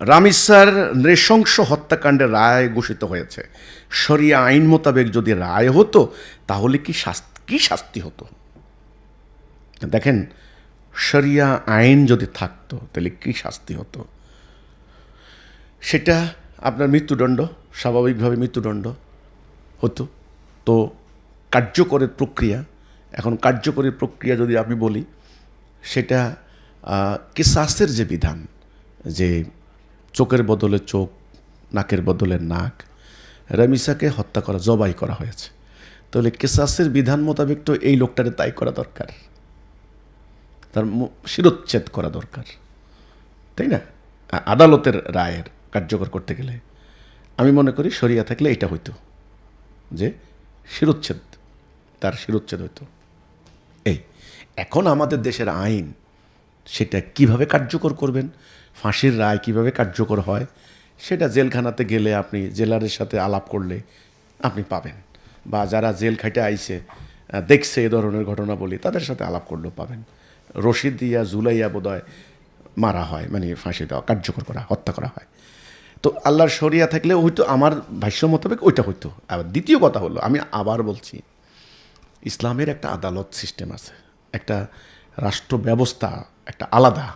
রামিসার নৃশংস হত্যাকাণ্ডের রায় ঘোষিত হয়েছে। শরিয়া আইন মোতাবেক যদি রায় হতো তাহলে কি শাস্তি হতো? দেখেন, শরিয়া আইন যদি থাকতো তাহলে কি শাস্তি হতো? সেটা আপনার মৃত্যুদণ্ড, স্বাভাবিকভাবে মৃত্যুদণ্ড হতো। তো কার্যকরের প্রক্রিয়া, এখন কার্যকরী প্রক্রিয়া যদি আমি বলি, সেটা কিসাসের যে বিধান, যে চোখের বদলে চোখ, নাকের বদলে নাক, রামিসাকে হত্যা করা, জবাই করা হয়েছে। তাহলে কিসাসের বিধান মোতাবেক তো এই লোকটারে তাই করা দরকার, তার শিরোচ্ছেদ করা দরকার, তাই না? আদালতের রায়ের কার্যকর করতে গেলে আমি মনে করি শরিয়া থাকলে এটা হইতো যে শিরোচ্ছেদ, তার শিরোচ্ছেদ হইতো। এই এখন আমাদের দেশের আইন সেটা কিভাবে কার্যকর করবেন, ফাঁসির রায় কিভাবে কার্যকর হয়, সেটা জেলখানাতে গেলে আপনি জেলারের সাথে আলাপ করলে আপনি পাবেন, বা যারা জেল খাইটে আইছে দেখছে এ ধরনের ঘটনা বলি তাদের সাথে আলাপ করলেও পাবেন। রশিদ দিয়া জুলাইয়া বোধহয় মারা হয়, মানে ফাঁসি দেওয়া, কার্যকর করা, হত্যা করা হয়। তো আল্লাহর শরিয়া থাকলে হয়তো আমার ভাষ্য মোতাবেক ওইটা হইতো। আবার দ্বিতীয় কথা হলো, আমি আবার বলছি, ইসলামের একটা আদালত সিস্টেম আছে, একটা রাষ্ট্র ব্যবস্থা একটা আলাদা।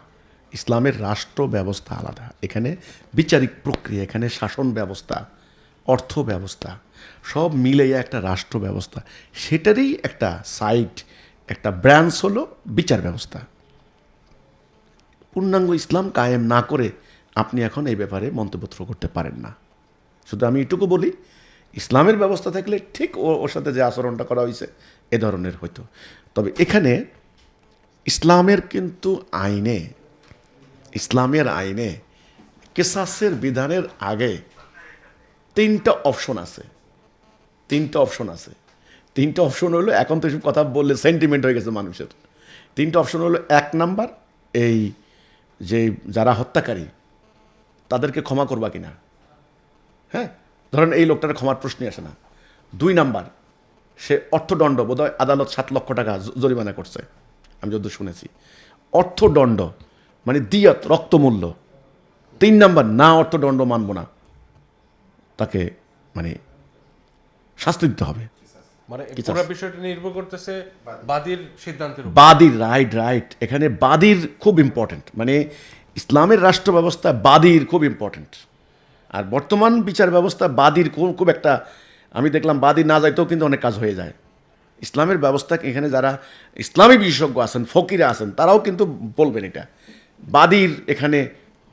ইসলামের রাষ্ট্র ব্যবস্থা আলাদা। এখানে বিচারিক প্রক্রিয়া, এখানে শাসন ব্যবস্থা, অর্থ ব্যবস্থা সব মিলেই একটা রাষ্ট্র ব্যবস্থা। সেটারই একটা সাইড, একটা ব্রাঞ্চ হলো বিচার ব্যবস্থা। পূর্ণাঙ্গ ইসলাম কায়েম না করে আপনি এখন এই ব্যাপারে মন্তব্য করতে পারেন না। শুধু আমি এটুকু বলি, ইসলামের ব্যবস্থা থাকলে ঠিক ওর সাথে যে আচরণটা করা হয়েছে এ ধরনের হইতো। তবে এখানে ইসলামের কিন্তু আইনে, ইসলামের আইনে কিসাসের বিধানের আগে তিনটা অপশন আছে। তিনটা অপশন হলো, এখন তো এসব কথা বললে সেন্টিমেন্ট হয়ে গেছে মানুষের। তিনটা অপশন হলো, এক নাম্বার, এই যে যারা হত্যাকারী তাদেরকে ক্ষমা করবা কিনা, হ্যাঁ, ধরেন এই লোকটার ক্ষমার প্রশ্নই আসে না। 2 নাম্বার, সে অর্থদণ্ড, বোধহয় আদালত 7 লক্ষ টাকা জরিমানা করছে, আমি যত শুনেছি, অর্থদণ্ড মানে দিয়ত, রক্তমূল্য। 3 নাম্বার, না অর্থদণ্ড মানব না, তাকে মানে শাস্তি দিতে হবে। মানে পুরো বিষয়টা নির্ভর করতেছে বাদীর সিদ্ধান্তের উপর। বাদীর, রাইট, এখানে বাদীর খুব ইম্পর্টেন্ট। মানে ইসলামের রাষ্ট্র ব্যবস্থা বাদীর খুব ইম্পর্টেন্ট। আর বর্তমান বিচার ব্যবস্থা বাদীর খুব একটা, আমি দেখলাম বাদী না যাইতেও কিন্তু অনেক কাজ হয়ে যায়। ইসলামের ব্যবস্থা এখানে যারা ইসলামী বিশেষজ্ঞ আছেন, ফকিরা আছেন, তারাও কিন্তু বলবেন এটা বাদীর এখানে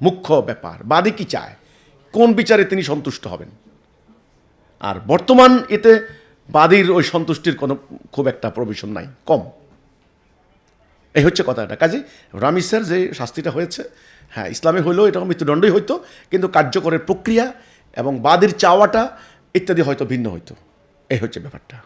মুখ্য ব্যাপার। বাদী কি চায়, কোন বিচারে তিনি সন্তুষ্ট হবেন। আর বর্তমান এতে বাদীর ওই সন্তুষ্টির কোনো খুব একটা প্রভিশন নাই, কম। এই হচ্ছে কথাটা। কাজে রামিসার যে শাস্তিটা হয়েছে, হ্যাঁ, ইসলামে হইলেও এটা মৃত্যুদণ্ডই হইতো, কিন্তু কার্যকরের প্রক্রিয়া এবং বাদীর চাওয়াটা ইত্যাদি হয়তো ভিন্ন হইতো। এই হচ্ছে ব্যাপারটা।